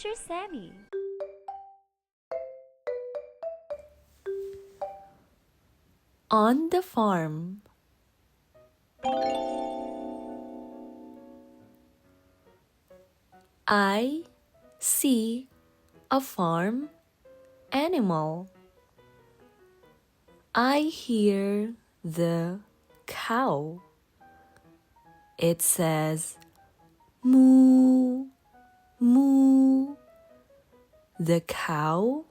Teacher Sami. On the farm. I see a farm animal. I hear the cow. It says moo, moo. The cow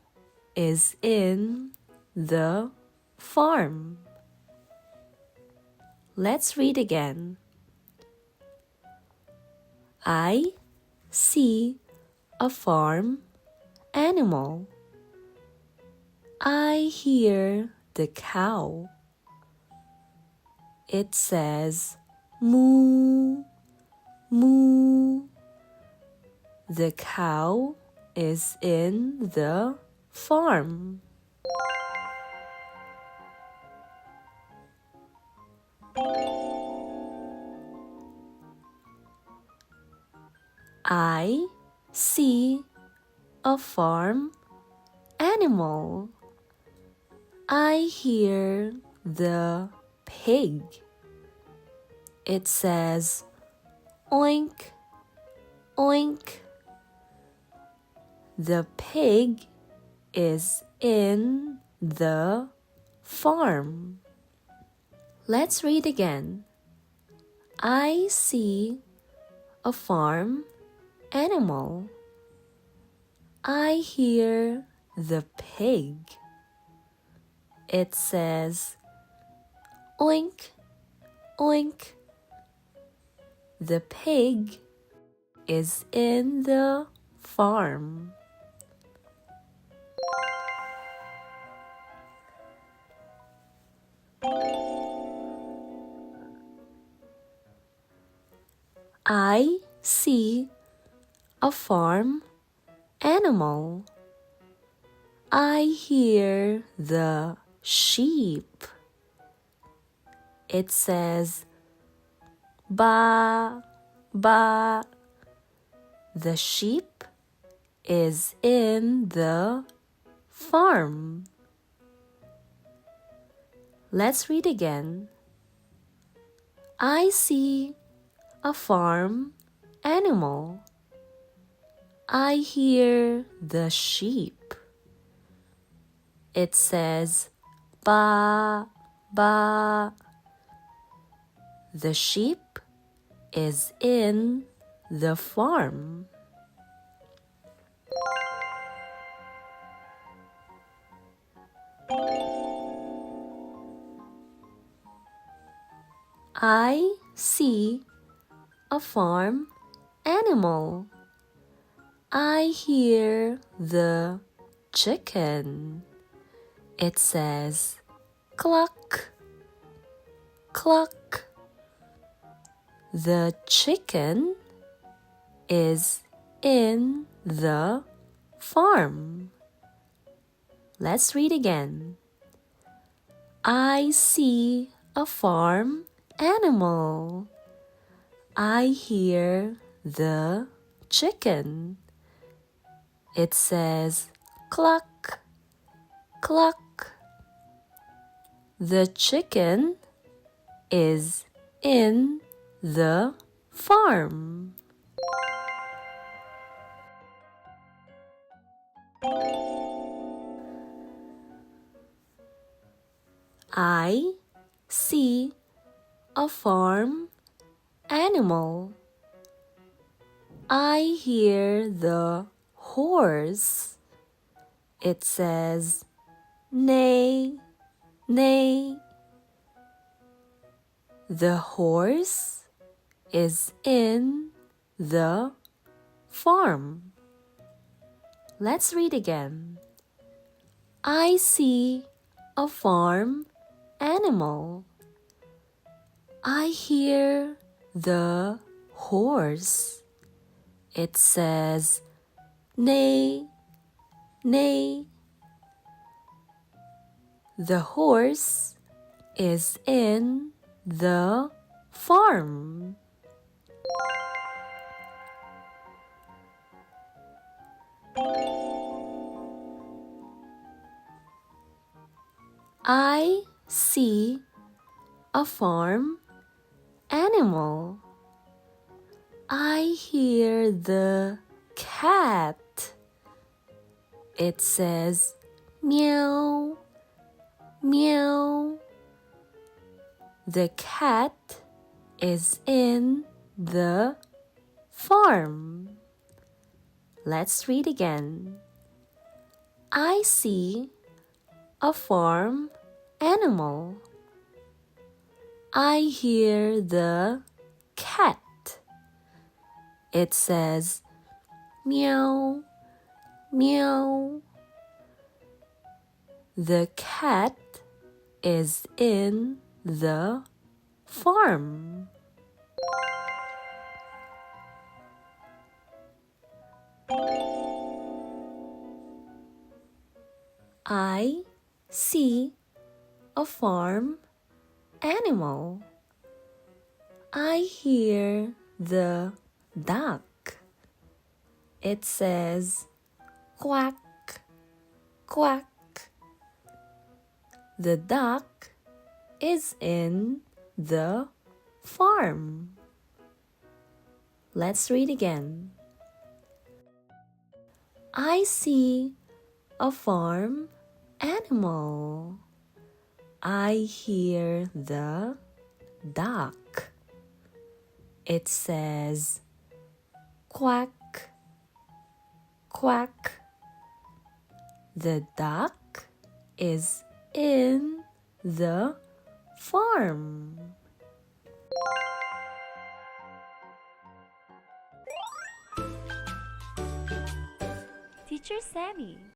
is in the farm. Let's read again. I see a farm animal. I hear the cow. It says moo, moo. The cow is in the farm. I see a farm animal. I hear the pig. It says oink, oink. The pig is in the farm. Let's read again. I see a farm animal. I hear the pig. It says oink, oink. The pig is in the farm. I see a farm animal. I hear the sheep. It says ba, ba. The sheep is in the farm. Let's read again. I see a farm animal. I hear the sheep. It says ba, ba. The sheep is in the farm. I see a farm animal. I hear the chicken. It says cluck, cluck. The chicken is in the farm. Let's read again. I see a farm animal. I hear the chicken. It says cluck, cluck. The chicken is in the farm. I see a farm animal. I hear the horse. It says neigh, neigh. The horse is in the farm. Let's read again. I see a farm animal. I hear the horse. It says neigh, neigh. The horse is in the farm. I see a farm animal. I hear the cat. It says meow, meow. The cat is in the farm. Let's read again. I see a farm animal. I hear the cat. It says meow, meow. The cat is in the farm. I see a farm animal. I hear the duck. It says quack, quack. The duck is in the farm. Let's read again. I see a farm animal. I hear the duck. It says quack, quack. The duck is in the farm. Teacher Sammy.